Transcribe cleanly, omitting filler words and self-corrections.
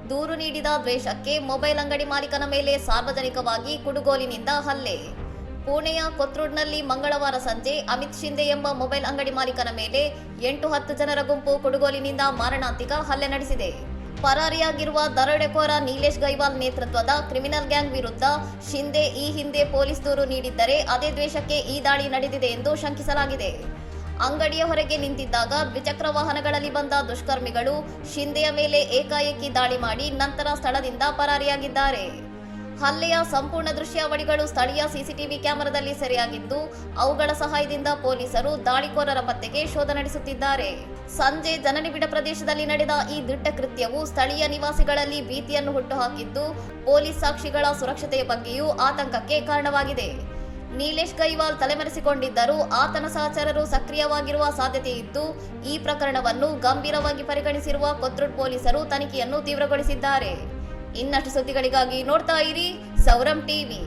ದೂರು ನೀಡಿದ ದ್ವೇಷಕ್ಕೆ ಮೊಬೈಲ್ ಅಂಗಡಿ ಮಾಲೀಕನ ಮೇಲೆ ಸಾರ್ವಜನಿಕವಾಗಿ ಕುಡುಗೋಲಿನಿಂದ ಹಲ್ಲೆ. ಪುಣೆಯ ಕೊತ್ರುಡ್ನಲ್ಲಿ ಮಂಗಳವಾರ ಸಂಜೆ ಅಮಿತ್ ಶಿಂದೆ ಎಂಬ ಮೊಬೈಲ್ ಅಂಗಡಿ ಮಾಲೀಕನ ಮೇಲೆ 8-10 ಜನರ ಗುಂಪು ಕುಡುಗೋಲಿನಿಂದ ಮಾರಣಾಂತಿಕ ಹಲ್ಲೆ ನಡೆಸಿದೆ. ಪರಾರಿಯಾಗಿರುವ ದರೋಡೆಕೋರ ನೀಲೇಶ್ ಗೈವಾಲ್ ನೇತೃತ್ವದ ಕ್ರಿಮಿನಲ್ ಗ್ಯಾಂಗ್ ವಿರುದ್ಧ ಶಿಂದೆ ಈ ಹಿಂದೆ ಪೊಲೀಸ್ ದೂರು ನೀಡಿದ್ದರೆ ಅದೇ ದ್ವೇಷಕ್ಕೆ ಈ ದಾಳಿ ನಡೆದಿದೆ ಎಂದು ಶಂಕಿಸಲಾಗಿದೆ. ಅಂಗಡಿಯ ಹೊರಗೆ ನಿಂತಿದ್ದಾಗ ದ್ವಿಚಕ್ರ ವಾಹನಗಳಲ್ಲಿ ಬಂದ ದುಷ್ಕರ್ಮಿಗಳು ಶಿಂದೆಯ ಮೇಲೆ ಏಕಾಏಕಿ ದಾಳಿ ಮಾಡಿ ನಂತರ ಸ್ಥಳದಿಂದ ಪರಾರಿಯಾಗಿದ್ದಾರೆ. ಹಲ್ಲೆಯ ಸಂಪೂರ್ಣ ದೃಶ್ಯಾವಳಿಗಳು ಸ್ಥಳೀಯ ಸಿಸಿಟಿವಿ ಕ್ಯಾಮೆರಾದಲ್ಲಿ ಸೆರೆಯಾಗಿದ್ದು, ಅವುಗಳ ಸಹಾಯದಿಂದ ಪೊಲೀಸರು ದಾಳಿಕೋರರ ಪತ್ತೆಗೆ ಶೋಧ ನಡೆಸುತ್ತಿದ್ದಾರೆ. ಸಂಜೆ ಜನನಿಬಿಡ ಪ್ರದೇಶದಲ್ಲಿ ನಡೆದ ಈ ದಿಟ್ಟ ಕೃತ್ಯವು ಸ್ಥಳೀಯ ನಿವಾಸಿಗಳಲ್ಲಿ ಭೀತಿಯನ್ನು ಹುಟ್ಟುಹಾಕಿದ್ದು, ಪೊಲೀಸ್ ಸಾಕ್ಷಿಗಳ ಸುರಕ್ಷತೆಯ ಬಗ್ಗೆಯೂ ಆತಂಕಕ್ಕೆ ಕಾರಣವಾಗಿದೆ. ನೀಲೇಶ್ ಗೈವಾಲ್ ತಲೆಮರೆಸಿಕೊಂಡಿದ್ದರೂ ಆತನ ಸಹಚರರು ಸಕ್ರಿಯವಾಗಿರುವ ಸಾಧ್ಯತೆ ಇದ್ದು, ಈ ಪ್ರಕರಣವನ್ನು ಗಂಭೀರವಾಗಿ ಪರಿಗಣಿಸಿರುವ ಕೊತ್ರುಡ್ ಪೊಲೀಸರು ತನಿಖೆಯನ್ನು ತೀವ್ರಗೊಳಿಸಿದ್ದಾರೆ. ಇನ್ನಷ್ಟು ಸುದ್ದಿಗಳಿಗಾಗಿ ನೋಡ್ತಾ ಇರಿ ಸೌರಂ ಟಿವಿ.